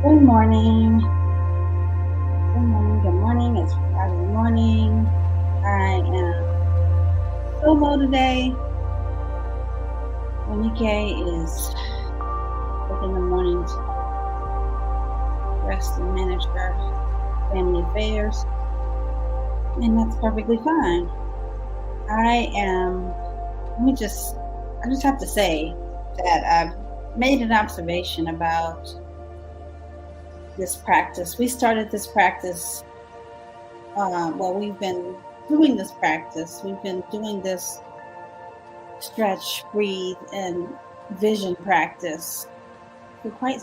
Good morning. Good morning. Good morning. It's Friday morning. I am solo today. Monique is taking the morning to rest and manage her family affairs, and that's perfectly fine. I am. I just have to say that I've made an observation about this practice. We started this practice. We've been doing this practice. We've been doing this stretch, breathe, and vision practice for quite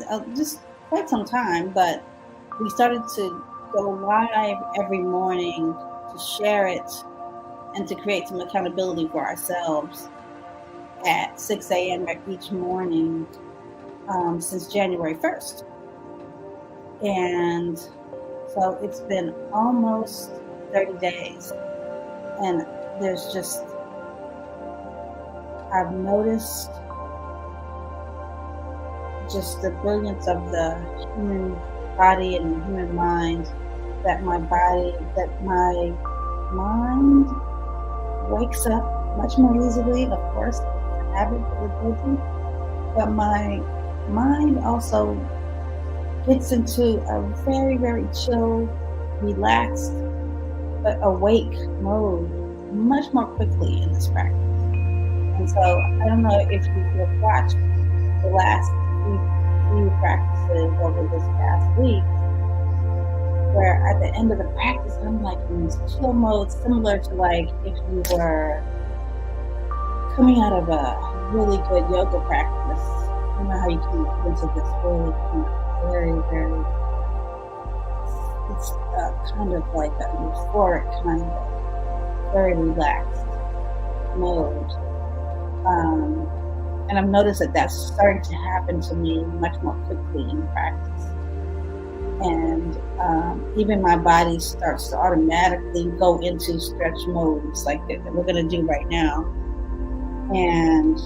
some time. But we started to go live every morning to share it and to create some accountability for ourselves at 6 a.m. each morning since January 1st. And so it's been almost 30 days. And I've noticed just the brilliance of the human body and the human mind, that my mind wakes up much more easily. Of course, it's a habit that we're building, but my mind also gets into a very, very chill, relaxed, but awake mode much more quickly in this practice. And so I don't know if you've watched the last few practices over this past week, where at the end of the practice, I'm like in this chill mode, similar to like if you were coming out of a really good yoga practice. You know how you can get into this really very, very, it's kind of like a euphoric kind of very relaxed mode. And I've noticed that that's starting to happen to me much more quickly in practice. And even my body starts to automatically go into stretch modes like that we're going to do right now. And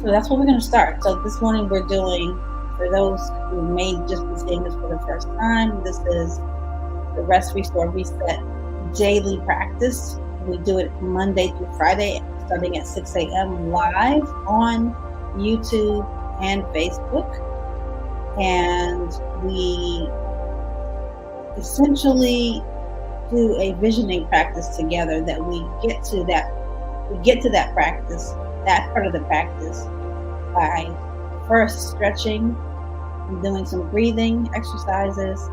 so that's what we're going to start. So this morning we're doing, for those who may just be seeing this for the first time, this is the Rest, Restore, Reset daily practice. We do it Monday through Friday, starting at 6 a.m. live on YouTube and Facebook. And we essentially do a visioning practice together that we get to that practice, that part of the practice, by first stretching and doing some breathing exercises.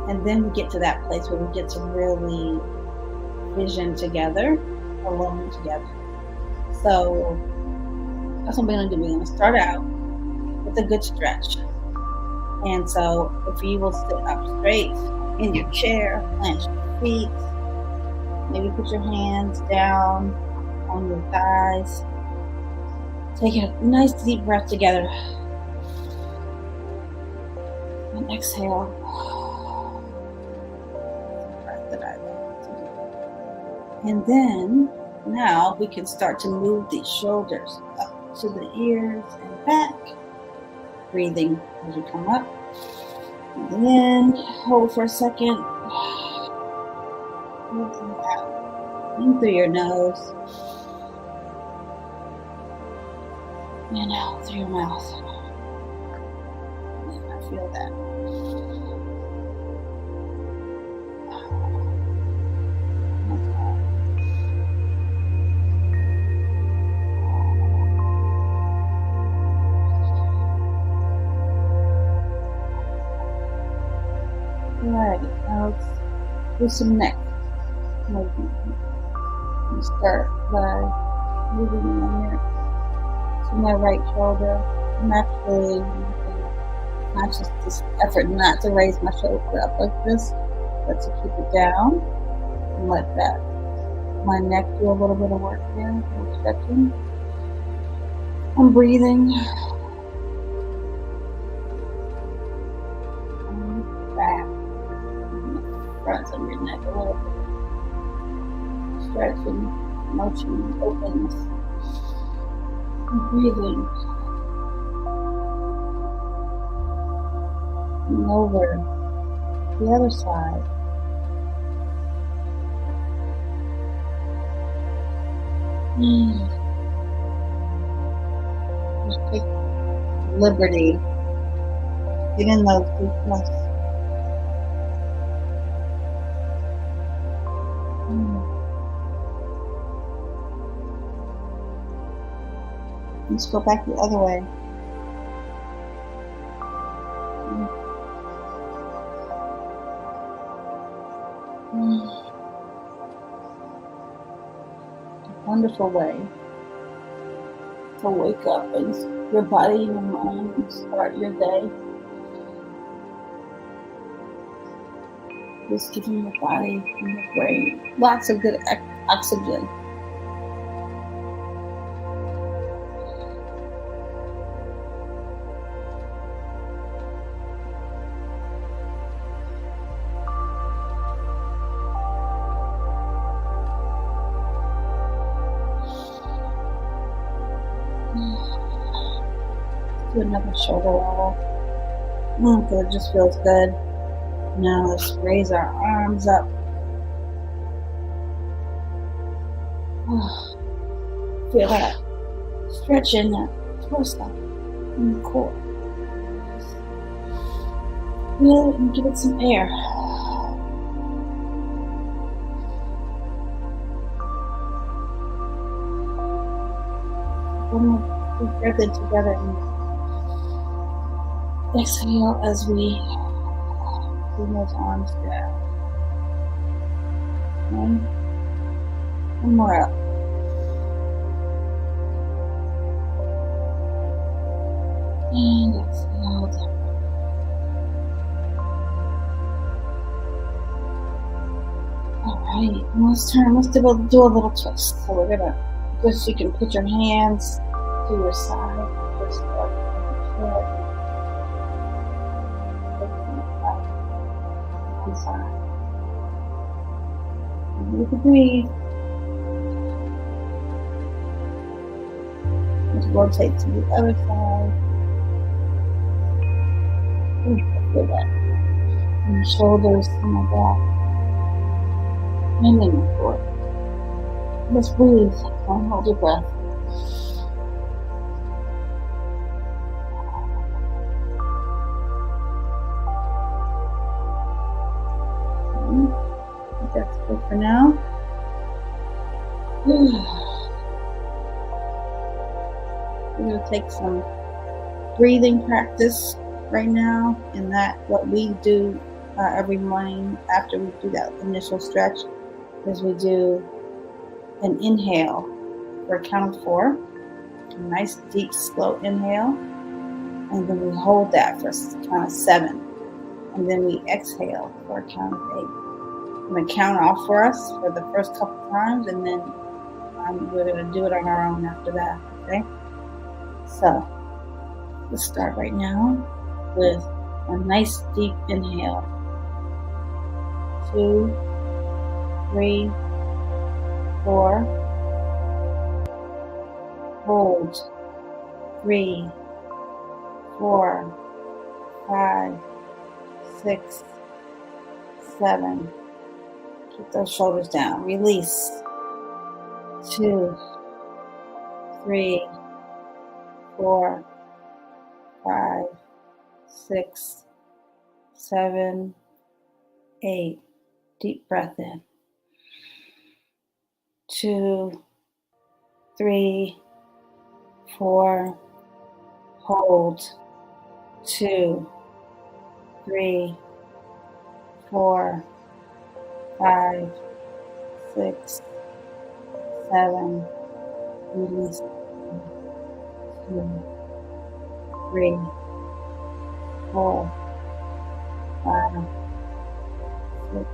And then we get to that place where we get to really vision together, alone together. So that's what we're going to do. We're going to start out with a good stretch. And so if you will sit up straight in your chair, plant your feet, maybe put your hands down on your thighs. Take a nice deep breath together. And exhale. Breath that I love to do. And then now we can start to move the shoulders up to the ears and back. Breathing as you come up. And then hold for a second. Breathing out. In through your nose. And out through your mouth. And I feel that. Alright, now let's do some neck movement. You start by moving your neck to my right shoulder. I'm actually conscious this effort not to raise my shoulder up like this, but to keep it down and let my neck do a little bit of work here, a little stretching. I'm breathing. Back. Front of your neck a little bit. Stretching, motion, openness. And breathing. And over the other side. Just take liberty. Get in those deep breaths. Let's go back the other way. A wonderful way to wake up and your body and your mind and start your day. Just giving your body and your brain lots of good oxygen. Do another shoulder roll. Good, just feels good. Now let's raise our arms up. Feel that stretch in that torso and the core. Feel it and give it some air. One more deep breath in together and exhale as we bring those arms down. One more up. And exhale down. Alright, let's do a little twist. So we're gonna just, you can put your hands to your side, just like one side. And you can breathe. Let's rotate to the other side. Feel that. And the shoulders and the back. And then the forward. Let's breathe and hold your breath. I think that's good for now. We're going to take some breathing practice right now, and that what we do every morning after we do that initial stretch is we do an inhale for a count of 4, a nice deep slow inhale, and then we hold that for a count of 7, and then we exhale for a count of 8. I'm going to count off for us for the first couple times, and then we're going to do it on our own after that. Okay, so let's start right now with a nice deep inhale. 2, 3, 4. Hold. 3, 4, 5, 6, 7. Keep those shoulders down. Release. 2, 3, 4, 5, 6, 7, 8. Deep breath in. 2, 3, 4. Hold. 2, 3, 4, 5, 6, 7. Release. 2, 3, 4, 5, 6,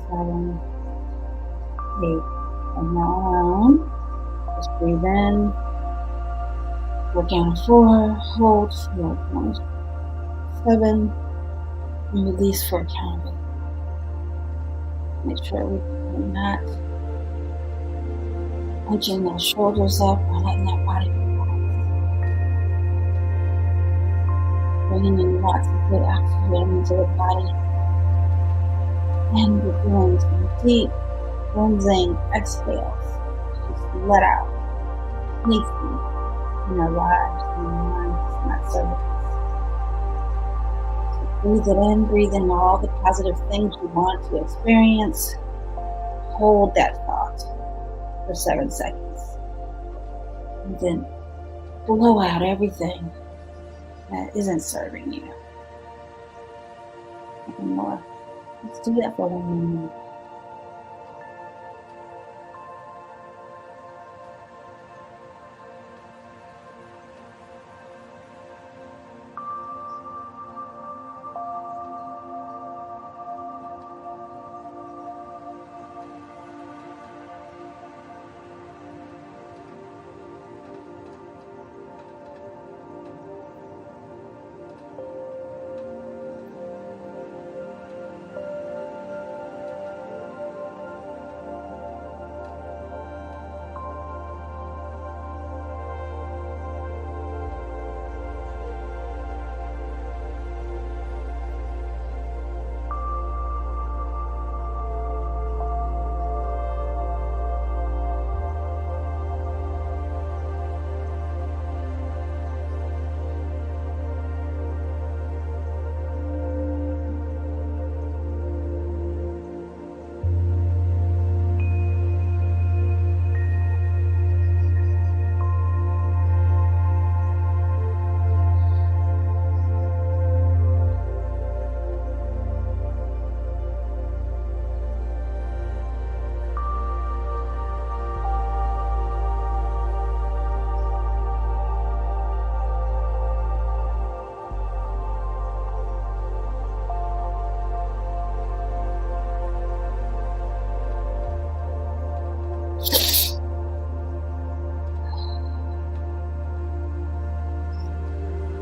7, 8. And now, just breathe in. Go down 4. Hold. 7. And release for a count of 8. Make sure we're not hunching those shoulders up or letting that body relax. bringing in lots of good oxygen into the body. And we're doing some deep cleansing exhales. Just let out anything in our lives and our minds not serving us. So breathe it in, breathe in all the positive things you want to experience. Hold that thought for 7 seconds. And then blow out everything that isn't serving you. Nothing more. Let's do that for 1 minute.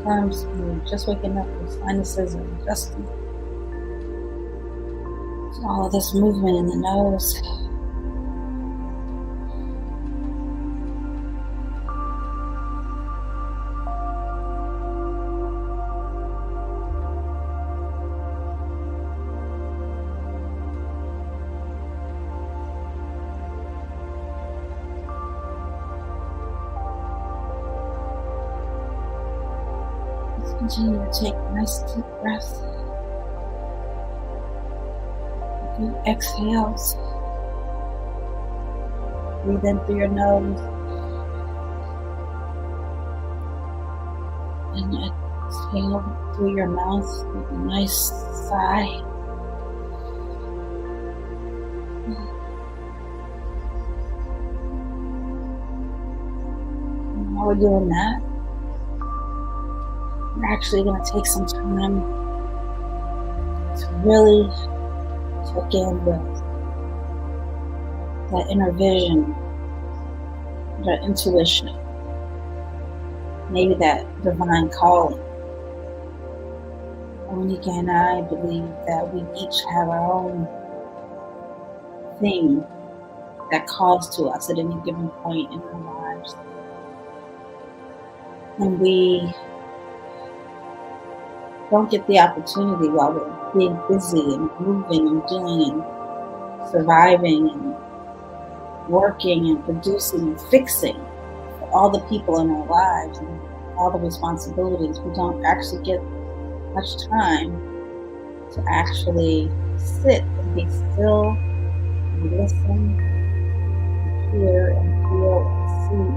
Sometimes you're just waking up, your sinuses are adjusting. So all of this movement in the nose. Continue to take nice deep breaths. Deep exhales. Breathe in through your nose. And exhale through your mouth with a nice sigh. And while we're doing that, we're actually going to take some time to really check in with that inner vision, that intuition, maybe that divine calling. Monica and I believe that we each have our own thing that calls to us at any given point in our lives. And we don't get the opportunity while we're being busy and moving and doing and surviving and working and producing and fixing for all the people in our lives and all the responsibilities. We don't actually get much time to actually sit and be still and listen and hear and feel and see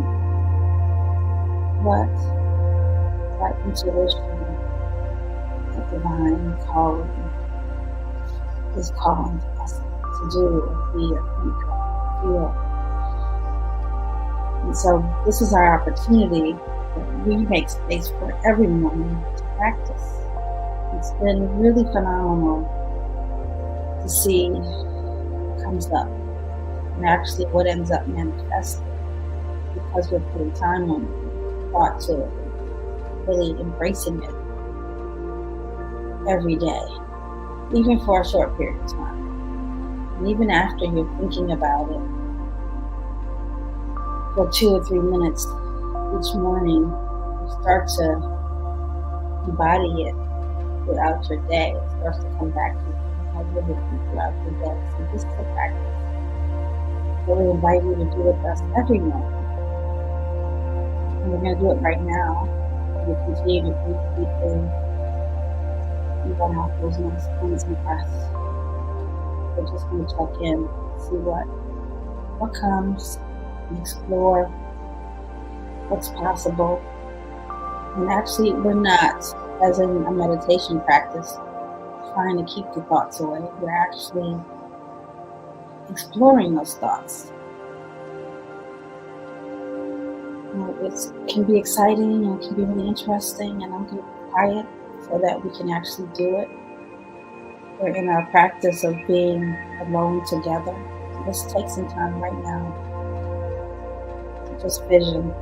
what that intuition, that divine calling is calling us to do or be or think or feel. And so this is our opportunity that we make space for everyone to practice. It's been really phenomenal to see what comes up and actually what ends up manifesting, because we're putting time on it, thought to it, really embracing it every day, even for a short period of time. And even after you're thinking about it for 2 or 3 minutes each morning, you start to embody it throughout your day. It starts to come back to you more vividly throughout your day. So this is a practice. I really invite you to do it with us every morning. And we're going to do it right now. We continue to breathe deeply and let out those nice cleansing breaths. We're just going to check in, see what comes, and explore what's possible. And actually, we're not, as in a meditation practice, trying to keep the thoughts away. We're actually exploring those thoughts. It can be exciting and it can be really interesting, and I'm going to be quiet so that we can actually do it. We're in our practice of being alone together. So let's take some time right now to just vision.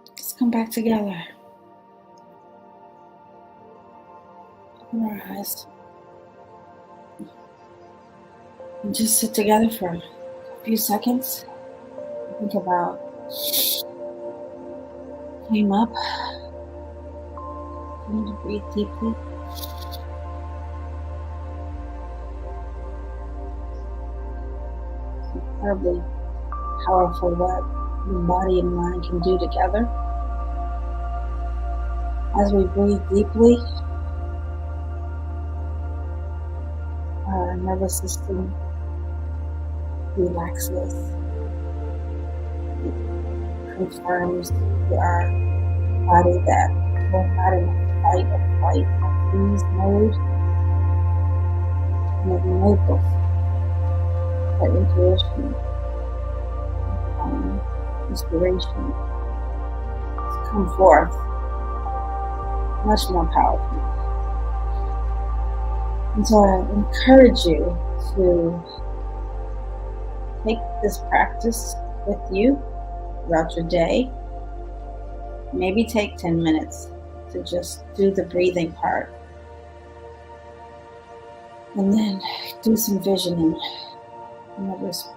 Let's come back together. Open our eyes. And just sit together for a few seconds. Think about came up. You need to breathe deeply. It's incredibly powerful what the body and mind can do together. As we breathe deeply, our nervous system relaxes. It confirms to our body that we're not in a fight or flight or freeze mode. make note of that intuition, inspiration to come forth much more powerful. And so I encourage you to take this practice with you throughout your day. Maybe take 10 minutes to just do the breathing part. And then do some visioning.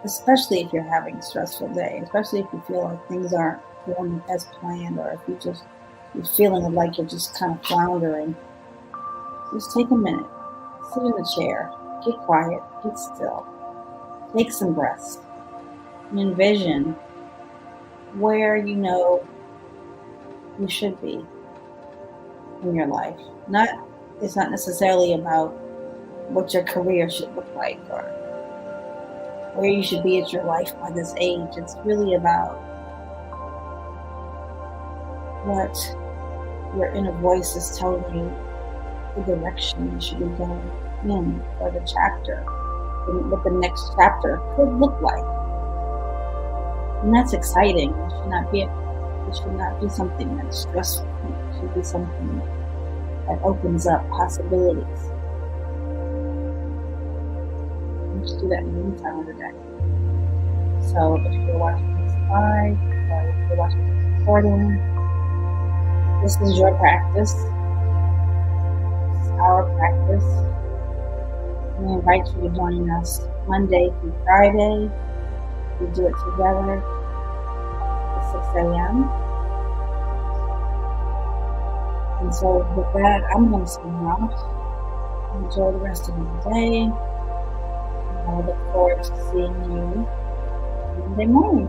Especially if you're having a stressful day, especially if you feel like things aren't going as planned, or if you're feeling like you're just kind of floundering. Just take a minute, sit in a chair, get quiet, get still, take some breaths, and envision where you know you should be in your life. It's not necessarily about what your career should look like or where you should be at your life by this age. It's really about what your inner voice is telling you, the direction you should be going in, or the chapter, what the next chapter could look like. And that's exciting. It should not be something that's stressful. It should be something that opens up possibilities. You should do that any time of the day. So if you're watching this live, or if you're watching this recording, this is your practice. This is our practice. We invite you to join us Monday through Friday. We do it together at 6 a.m. And so with that, I'm going to sign off. Enjoy the rest of your day. And I look forward to seeing you Monday morning.